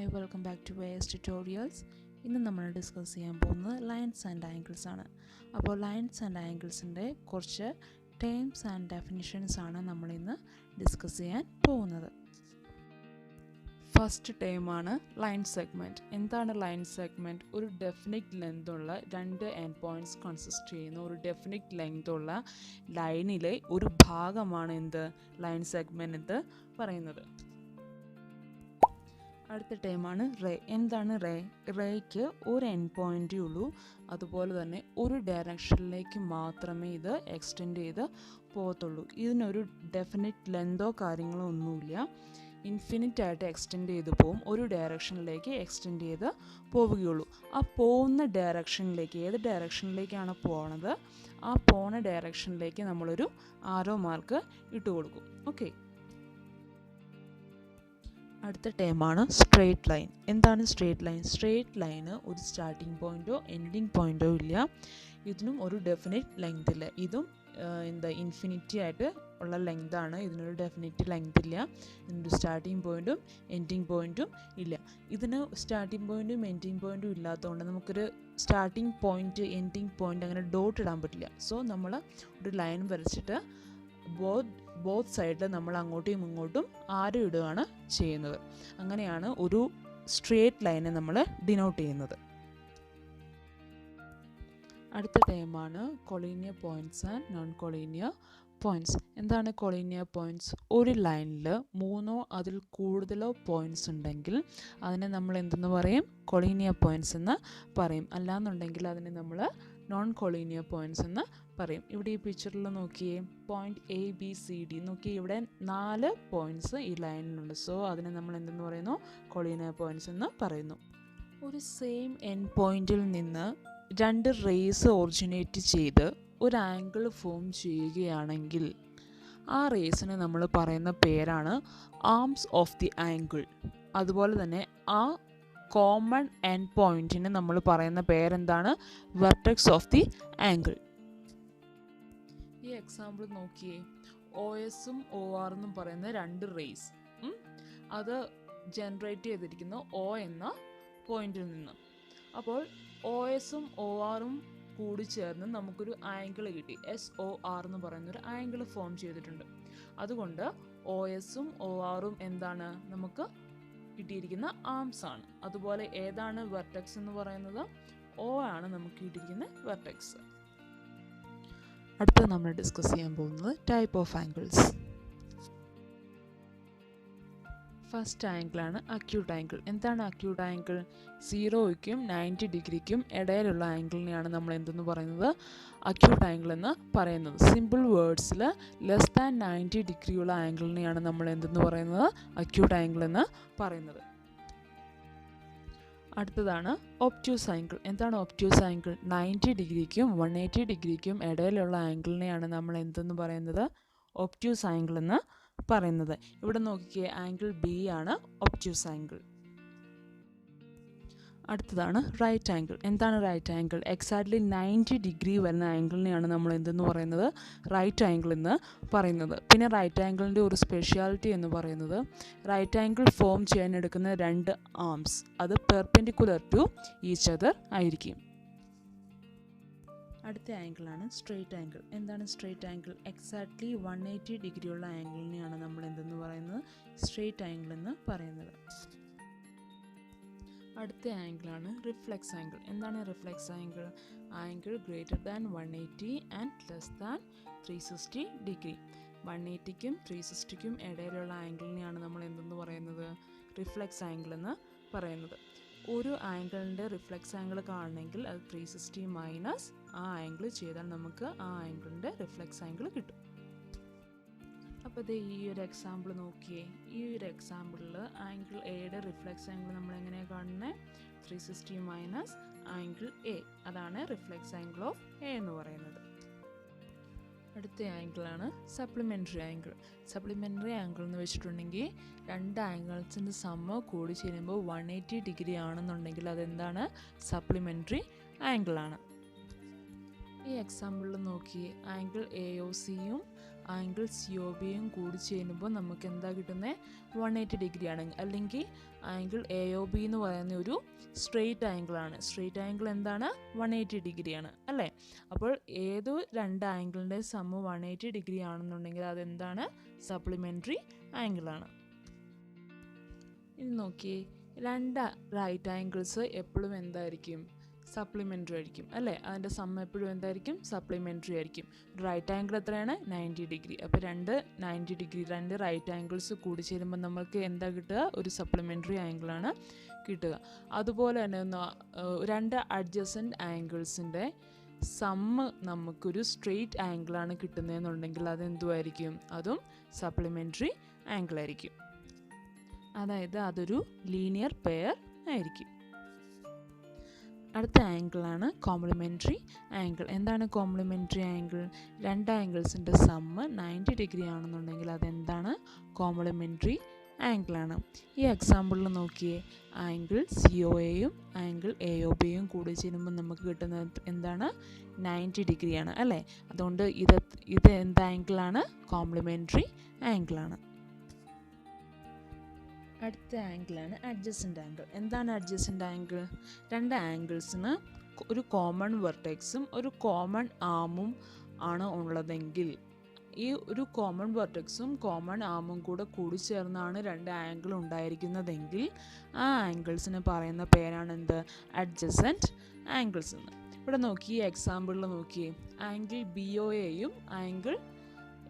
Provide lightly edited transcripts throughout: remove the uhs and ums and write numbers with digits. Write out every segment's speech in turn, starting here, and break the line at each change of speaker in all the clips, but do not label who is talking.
Hi, welcome back to AS Tutorials. ഇന്ന് നമ്മൾ discuss ചെയ്യാൻ പോകുന്നത് ലൈൻസ് ആൻഡ് ആംഗിൾസ് ആണ്. അപ്പോൾ ലൈൻസ് ആൻഡ് ആംഗിൾസിൻ്റെ കുറച്ച് ടേംസ് ആൻഡ് ഡെഫിനിഷൻസ് ആണ് നമ്മൾ ഇന്ന് ഡിസ്കസ് ചെയ്യാൻ പോകുന്നത്. ഫസ്റ്റ് ടേമാണ് ലൈൻ സെഗ്മെൻറ്റ്. എന്താണ് ലൈൻ സെഗ്മെൻറ്റ്? ഒരു ഡെഫിനിറ്റ് ലെങ്ത് ഉള്ള രണ്ട് എൻഡ് പോയിൻറ്റ്സ് കൺസിസ്റ്റ് ചെയ്യുന്ന ഒരു ഡെഫിനിറ്റ് ലെങ്ത് ഉള്ള ലൈനിലെ ഒരു ഭാഗമാണ് എന്ത് ലൈൻ സെഗ്മെൻറ്റ് എന്ന് പറയുന്നത്. അടുത്ത ടേമാണ് റേ. എന്താണ് റേ? റേക്ക് ഒരു എൻഡ് പോയിൻ്റേ ഉള്ളൂ, അതുപോലെ തന്നെ ഒരു ഡയറക്ഷനിലേക്ക് മാത്രമേ ഇത് എക്സ്റ്റെൻഡ് ചെയ്ത് പോകത്തുള്ളൂ. ഇതിനൊരു ഡെഫിനിറ്റ് ലെങ്തോ കാര്യങ്ങളോ ഒന്നുമില്ല, ഇൻഫിനിറ്റ് ആയിട്ട് എക്സ്റ്റെൻഡ് ചെയ്ത് പോവും, ഒരു ഡയറക്ഷനിലേക്ക് എക്സ്റ്റെൻഡ് ചെയ്ത് പോവുകയുള്ളൂ. ആ പോകുന്ന ഡയറക്ഷനിലേക്ക്, ഏത് ഡയറക്ഷനിലേക്കാണ് പോകണത്, ആ പോണ ഡയറക്ഷനിലേക്ക് നമ്മളൊരു ആരോ മാർക്ക് ഇട്ട് കൊടുക്കും. ഓക്കെ. അടുത്ത ടേമാണ് സ്ട്രെയിറ്റ് ലൈൻ. എന്താണ് സ്ട്രെയിറ്റ് ലൈൻ? സ്ട്രെയിറ്റ് ലൈന് ഒരു സ്റ്റാർട്ടിംഗ് പോയിൻറ്റോ എൻഡിങ് പോയിൻറ്റോ ഇല്ല, ഇതിനും ഒരു ഡെഫിനിറ്റ് ലെങ്ത് ഇല്ല. ഇതും ഇൻഫിനിറ്റി ആയിട്ട് ഉള്ള ലെങ്താണ്, ഇതിനൊരു ഡെഫിനിറ്റ് ലെങ്ത് ഇല്ല, ഇതിനൊരു സ്റ്റാർട്ടിംഗ് പോയിൻറ്റും എൻഡിങ് പോയിൻറ്റും ഇല്ല. ഇതിന് സ്റ്റാർട്ടിംഗ് പോയിൻറ്റും എൻഡിങ് പോയിൻറ്റും ഇല്ലാത്തതുകൊണ്ട് നമുക്കൊരു സ്റ്റാർട്ടിംഗ് പോയിൻറ്റ് എൻഡിങ് പോയിൻറ്റ് അങ്ങനെ ഡോട്ട് ഇടാൻ പറ്റില്ല. സോ നമ്മൾ ഒരു ലൈൻ വരച്ചിട്ട് ബോത്ത് സൈഡിൽ നമ്മൾ അങ്ങോട്ടും ഇങ്ങോട്ടും ആരോ ഇടുകയാണ് ചെയ്യുന്നത്. അങ്ങനെയാണ് ഒരു സ്ട്രെയിറ്റ് ലൈനെ നമ്മൾ ഡിനോട്ട് ചെയ്യുന്നത്. അടുത്ത ടേമാണ് collinear points and non collinear points. എന്താണ് കൊളീനിയർ പോയിൻറ്റ്സ്? ഒരു ലൈനിൽ മൂന്നോ അതിൽ കൂടുതലോ പോയിൻറ്റ്സ് ഉണ്ടെങ്കിൽ അതിനെ നമ്മൾ എന്തെന്ന് പറയും? കൊളീനിയർ പോയിൻറ്റ്സ് എന്ന് പറയും. അല്ലാന്നുണ്ടെങ്കിൽ അതിനെ നമ്മൾ നോൺ കൊളീനിയർ പോയിൻറ്റ്സ് എന്ന് പറയും. ഇവിടെ ഈ പിക്ചറിൽ നോക്കിയേ, പോയിൻറ്റ് ABCD നോക്കിയേ, ഇവിടെ 4 പോയിൻറ്റ്സ് ഈ ലൈനിലുണ്ട്. സോ അതിനെ നമ്മൾ എന്തെന്ന് പറയുന്നു? കൊളീനിയർ പോയിൻറ്റ്സ് എന്ന് പറയുന്നു. ഒരു സെയിം എൻഡ് പോയിൻറ്റിൽ നിന്ന് രണ്ട് റേസ് ഒറിജിനേറ്റ് ചെയ്ത് ഒരു ആംഗിൾ ഫോം ചെയ്യുകയാണെങ്കിൽ ആ റേസിന് നമ്മൾ പറയുന്ന പേരാണ് ആംസ് ഓഫ് ദി ആംഗിൾ. അതുപോലെ തന്നെ ആ കോമൺ എൻഡ് പോയിൻറ്റിന് നമ്മൾ പറയുന്ന പേരെന്താണ്? Vertex of the angle. ഈ എക്സാമ്പിൾ നോക്കിയേ, OSഉം OR എന്നും പറയുന്ന രണ്ട് റേസ്, അത് ജനറേറ്റ് ചെയ്തിരിക്കുന്ന O എന്ന പോയിന്റിൽ നിന്ന്. അപ്പോൾ OSഉം ORഉം കൂടി ചേർന്ന് നമുക്കൊരു ആംഗിൾ കിട്ടി. SOR എന്ന് പറയുന്നൊരു ആംഗിൾ ഫോം ചെയ്തിട്ടുണ്ട്. അതുകൊണ്ട് OSഉം ORഉം എന്താണ്? നമുക്ക് കിട്ടിയിരിക്കുന്ന ആംസ് ആണ്. അതുപോലെ ഏതാണ് വെർട്ടെക്സ് എന്ന് പറയുന്നത്? O ആണ് നമുക്ക് കിട്ടിയിരിക്കുന്ന വെർട്ടെക്സ്. അടുത്തത് നമ്മൾ ഡിസ്കസ് ചെയ്യാൻ പോകുന്നത് ടൈപ്പ് ഓഫ് ആംഗിൾസ്. ഫസ്റ്റ് ആംഗിളാണ് അക്യൂട്ട് ആംഗിൾ. എന്താണ് അക്യൂട്ട് ആംഗിൾ? 0ക്കും 90 ഡിഗ്രിക്കും ഇടയിലുള്ള ആംഗിളിനെയാണ് നമ്മൾ എന്തെന്ന് പറയുന്നത്? അക്യൂട്ട് ആംഗിൾ എന്ന് പറയുന്നത്. സിമ്പിൾ വേർഡ്സിൽ ലെസ് ദാൻ 90 ഡിഗ്രിയുള്ള ആംഗിളിനെയാണ് നമ്മൾ എന്തെന്ന് പറയുന്നത്? അക്യൂട്ട് ആംഗിൾ എന്ന് പറയുന്നത്. അടുത്തതാണ് ഒബ്റ്റ്യൂസ് ആംഗിൾ. എന്താണ് ഒബ്റ്റ്യൂസ് ആംഗിൾ? 90 ഡിഗ്രിക്കും 180 ഡിഗ്രിക്കും ഇടയിലുള്ള ആംഗിളിനെയാണ് നമ്മൾ എന്തെന്ന് പറയുന്നത്? ഒബ്റ്റ്യൂസ് ആംഗിൾ എന്ന് പറയുന്നത്. ഇവിടെ നോക്കിയേ, ആംഗിൾ B ആണ് ഒബ്റ്റ്യൂസ് ആംഗിൾ. അടുത്തതാണ് റൈറ്റ് ആംഗിൾ. എന്താണ് റൈറ്റ് ആംഗിൾ? എക്സാക്ട്ലി 90 ഡിഗ്രി വരുന്ന ആംഗിളിനെയാണ് നമ്മൾ എന്തെന്ന് പറയുന്നത്? റൈറ്റ് ആംഗിൾ എന്ന് പറയുന്നത്. പിന്നെ റൈറ്റ് ആംഗിളിൻ്റെ ഒരു സ്പെഷ്യാലിറ്റി എന്ന് പറയുന്നത്, റൈറ്റ് ആംഗിൾ ഫോം ചെയ്യാൻ എടുക്കുന്ന രണ്ട് ആംസ് അത് പെർപെൻഡിക്കുലർ ടു ഈച്ച് അതർ ആയിരിക്കും. അടുത്ത ആംഗിളാണ് സ്ട്രെയിറ്റ് ആംഗിൾ. എന്താണ് സ്ട്രെയിറ്റ് ആംഗിൾ? എക്സാക്ട്ലി 180 ഡിഗ്രിയുള്ള ആംഗിളിനെയാണ് നമ്മൾ എന്തെന്ന് പറയുന്നത്? സ്ട്രെയിറ്റ് ആംഗിൾ എന്ന് പറയുന്നത്. അടുത്ത ആംഗിളാണ് റിഫ്ലെക്സ് ആംഗിൾ. എന്താണ് reflex angle? Angle greater than 180 and less than 360 degree. 180ക്കും 360ക്കും ഇടയിലുള്ള ആംഗിളിനെയാണ് നമ്മൾ എന്തെന്ന് പറയുന്നത്? റിഫ്ലെക്സ് ആംഗിൾ എന്ന് പറയുന്നത്. ഒരു ആംഗിളിൻ്റെ റിഫ്ലെക്സ് ആംഗിൾ കാണണമെങ്കിൽ അത് 360 മൈനസ് ആ ആംഗിൾ ചെയ്താൽ നമുക്ക് ആ ആംഗിളിൻ്റെ റിഫ്ലെക്സ് ആംഗിൾ കിട്ടും. അപ്പോൾ ഇത് ഈ ഒരു എക്സാമ്പിൾ നോക്കിയേ, ഈ ഒരു എക്സാമ്പിളിൽ ആംഗിൾ എയുടെ റിഫ്ലെക്സ് ആംഗിൾ നമ്മൾ എങ്ങനെയാണ് കാണുന്നത്? 360 മൈനസ് ആംഗിൾ A, അതാണ് റിഫ്ലെക്സ് ആംഗിൾ ഓഫ് A എന്ന് പറയുന്നത്. അടുത്ത ആംഗിളാണ് സപ്ലിമെൻ്ററി ആംഗിൾ. സപ്ലിമെൻ്ററി ആംഗിൾ എന്ന് വെച്ചിട്ടുണ്ടെങ്കിൽ രണ്ട് ആംഗിൾസിൻ്റെ സമ്മ് കൂടി ചേരുമ്പോൾ 180 ഡിഗ്രി ആണെന്നുണ്ടെങ്കിൽ അതെന്താണ്? സപ്ലിമെൻ്ററി ആംഗിളാണ്. ഈ എക്സാമ്പിളിൽ നോക്കി, ആംഗിൾ AOCയും ആംഗിൾ COBയും കൂടി ചേരുമ്പോൾ നമുക്ക് എന്താ കിട്ടുന്നത്? 180 ഡിഗ്രിയാണ്. അല്ലെങ്കിൽ ആംഗിൾ AOB എന്ന് പറയുന്ന ഒരു സ്ട്രെയിറ്റ് ആംഗിളാണ്. സ്ട്രെയിറ്റ് ആംഗിൾ എന്താണ്? 180 ഡിഗ്രിയാണ് അല്ലേ? അപ്പോൾ ഏതോ രണ്ട് ആംഗിളിൻ്റെ സമ്മ് 180 ഡിഗ്രി ആണെന്നുണ്ടെങ്കിൽ അതെന്താണ്? സപ്ലിമെൻ്ററി ആംഗിളാണ്. ഇനി നോക്കിയേ, രണ്ട് റൈറ്റ് ആംഗിൾസ് എപ്പോഴും എന്തായിരിക്കും? സപ്ലിമെൻ്ററി ആയിരിക്കും അല്ലേ? അതിൻ്റെ സമ്മ് എപ്പോഴും എന്തായിരിക്കും? സപ്ലിമെൻ്ററി ആയിരിക്കും. റൈറ്റ് ആംഗിൾ എത്രയാണ്? 90 ഡിഗ്രി. അപ്പോൾ 90 ഡിഗ്രി രണ്ട് റൈറ്റ് ആംഗിൾസ് കൂടി ചേരുമ്പോൾ നമുക്ക് എന്താ കിട്ടുക? ഒരു സപ്ലിമെൻ്ററി ആംഗിളാണ് കിട്ടുക. അതുപോലെ തന്നെ രണ്ട് അഡ്ജസൻറ്റ് ആംഗിൾസിൻ്റെ സമ്മ് നമുക്കൊരു സ്ട്രെയിറ്റ് ആംഗിളാണ് കിട്ടുന്നതെന്നുണ്ടെങ്കിൽ അതെന്തുമായിരിക്കും? അതും സപ്ലിമെൻ്ററി ആംഗിൾ ആയിരിക്കും. അതായത് അതൊരു ലീനിയർ പെയർ ആയിരിക്കും. അടുത്ത ആംഗിളാണ് കോംപ്ലിമെൻ്ററി ആംഗിൾ. എന്താണ് കോംപ്ലിമെൻ്ററി ആംഗിൾ? രണ്ട് ആംഗിൾസിൻ്റെ സമ്മ് 90 ഡിഗ്രി ആണെന്നുണ്ടെങ്കിൽ അതെന്താണ്? കോംപ്ലിമെൻ്ററി ആംഗിളാണ്. ഈ എക്സാമ്പിളിൽ നോക്കിയേ, ആംഗിൾ COAയും ആംഗിൾ AOBയും കൂടി ചേരുമ്പോൾ നമുക്ക് കിട്ടുന്നത് എന്താണ്? 90 ഡിഗ്രിയാണ് അല്ലേ? അതുകൊണ്ട് ഇത് എന്ത് ആംഗിളാണ്? കോംപ്ലിമെൻ്ററി ആംഗിളാണ്. അടുത്ത ആംഗിളാണ് അഡ്ജസൻ്റ് ആംഗിൾ. എന്താണ് അഡ്ജസൻ്റ് ആംഗിൾ? രണ്ട് ആംഗിൾസിന് ഒരു കോമൺ വെർട്ടെക്സും ഒരു കോമൺ ആമും ആണ് ഉള്ളതെങ്കിൽ, ഈ ഒരു കോമൺ വെർട്ടെക്സും കോമൺ ആമും കൂടി ചേർന്നാണ് രണ്ട് ആംഗിൾ ഉണ്ടായിരിക്കുന്നതെങ്കിൽ ആ ആംഗിൾസിന് പറയുന്ന പേരാണ് എന്ത്? അഡ്ജസൻ്റ് ആംഗിൾസ് എന്ന്. ഇവിടെ നോക്കി, ഈ എക്സാമ്പിളിൽ നോക്കിയേ, ആംഗിൾ BOAയും ആംഗിൾ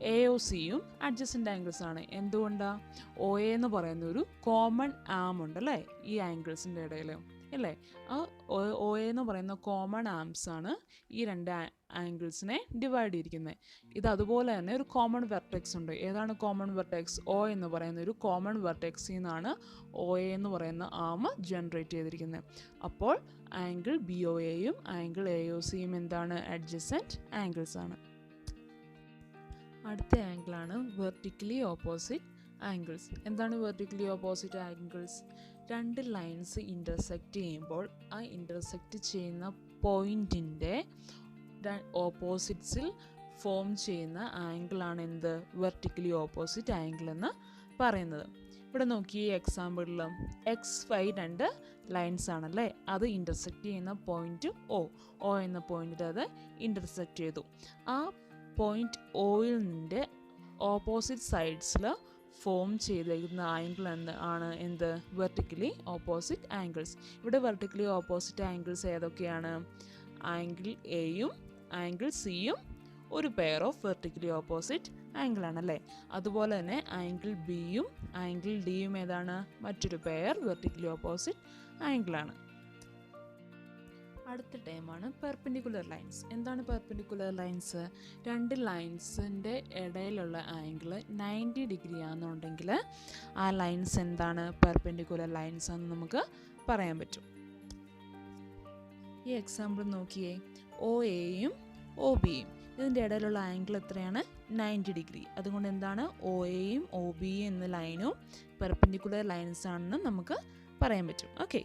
AOCയും അഡ്ജസൻ്റ് ആംഗിൾസ് ആണ്. എന്തുകൊണ്ടാണ്? OA എന്ന് പറയുന്ന ഒരു കോമൺ ആം ഉണ്ടല്ലേ ഈ ആംഗിൾസിൻ്റെ ഇടയിൽ അല്ലേ? ആ OA എന്ന് പറയുന്ന കോമൺ ആംസ് ആണ് ഈ രണ്ട് ആംഗിൾസിനെ ഡിവൈഡ് ചെയ്തിരിക്കുന്നത്. ഇത് അതുപോലെ തന്നെ ഒരു കോമൺ വെർട്ടെക്സ് ഉണ്ട്. ഏതാണ് കോമൺ വെർട്ടെക്സ്? O എന്ന് പറയുന്ന ഒരു കോമൺ വെർട്ടെക്സിൽ നിന്നാണ് OA എന്ന് പറയുന്ന ആം ജനറേറ്റ് ചെയ്തിരിക്കുന്നത്. അപ്പോൾ ആംഗിൾ BOAയും ആംഗിൾ AOCയും എന്താണ്? അഡ്ജസൻ്റ് ആംഗിൾസ് ആണ്. അടുത്ത ആംഗിളാണ് വെർട്ടിക്കലി ഓപ്പോസിറ്റ് ആംഗിൾസ്. എന്താണ് വെർട്ടിക്കലി ഓപ്പോസിറ്റ് ആംഗിൾസ്? രണ്ട് ലൈൻസ് ഇൻ്റർസെക്റ്റ് ചെയ്യുമ്പോൾ ആ ഇൻ്റർസെക്റ്റ് ചെയ്യുന്ന പോയിൻറ്റിൻ്റെ ഓപ്പോസിറ്റ്സിൽ ഫോം ചെയ്യുന്ന ആംഗിളാണ് എന്ത്? വെർട്ടിക്കലി ഓപ്പോസിറ്റ് ആംഗിൾ എന്ന് പറയുന്നത്. ഇവിടെ നോക്കി, ഈ എക്സാമ്പിളിൽ XY രണ്ട് ലൈൻസ് ആണല്ലേ, അത് ഇൻ്റർസെക്റ്റ് ചെയ്യുന്ന പോയിൻറ്റ് O എന്ന പോയിൻറ്റിൽ അത് ഇൻ്റർസെക്റ്റ് ചെയ്തു. ആ പോയിൻറ്റ് Oയിൽ നിൻ്റെ ഓപ്പോസിറ്റ് സൈഡ്സിൽ ഫോം ചെയ്തിരിക്കുന്ന ആംഗിൾ ആണ് എന്ത്? Vertically opposite angles. ഇവിടെ വെർട്ടിക്കലി ഓപ്പോസിറ്റ് ആംഗിൾസ് ഏതൊക്കെയാണ്? ആംഗിൾ Aയും ആംഗിൾ Cയും ഒരു pair of vertically opposite angle ആണല്ലേ. അതുപോലെ തന്നെ ആംഗിൾ Bയും ആംഗിൾ Dയും ഏതാണ്? മറ്റൊരു പെയർ വെർട്ടിക്കലി ഓപ്പോസിറ്റ് ആംഗിളാണ്. അടുത്ത ടേമാണ് പെർപെൻഡിക്കുലർ ലൈൻസ്. എന്താണ് പെർപെൻഡിക്കുലർ ലൈൻസ്? രണ്ട് ലൈൻസിൻ്റെ ഇടയിലുള്ള ആംഗിൾ 90 ഡിഗ്രി ആണെന്നുണ്ടെങ്കിൽ ആ ലൈൻസ് എന്താണ്? പെർപെൻഡിക്കുലർ ലൈൻസ് എന്ന് നമുക്ക് പറയാൻ പറ്റും. ഈ എക്സാമ്പിൾ നോക്കിയേ, OAയും OBയും ഇതിൻ്റെ ഇടയിലുള്ള ആംഗിൾ എത്രയാണ്? 90 ഡിഗ്രി. അതുകൊണ്ട് എന്താണ്? OAയും OBയും എന്ന ലൈനും പെർപെൻഡിക്കുലർ ലൈൻസ് ആണെന്ന് നമുക്ക് പറയാൻ പറ്റും. ഓക്കെ.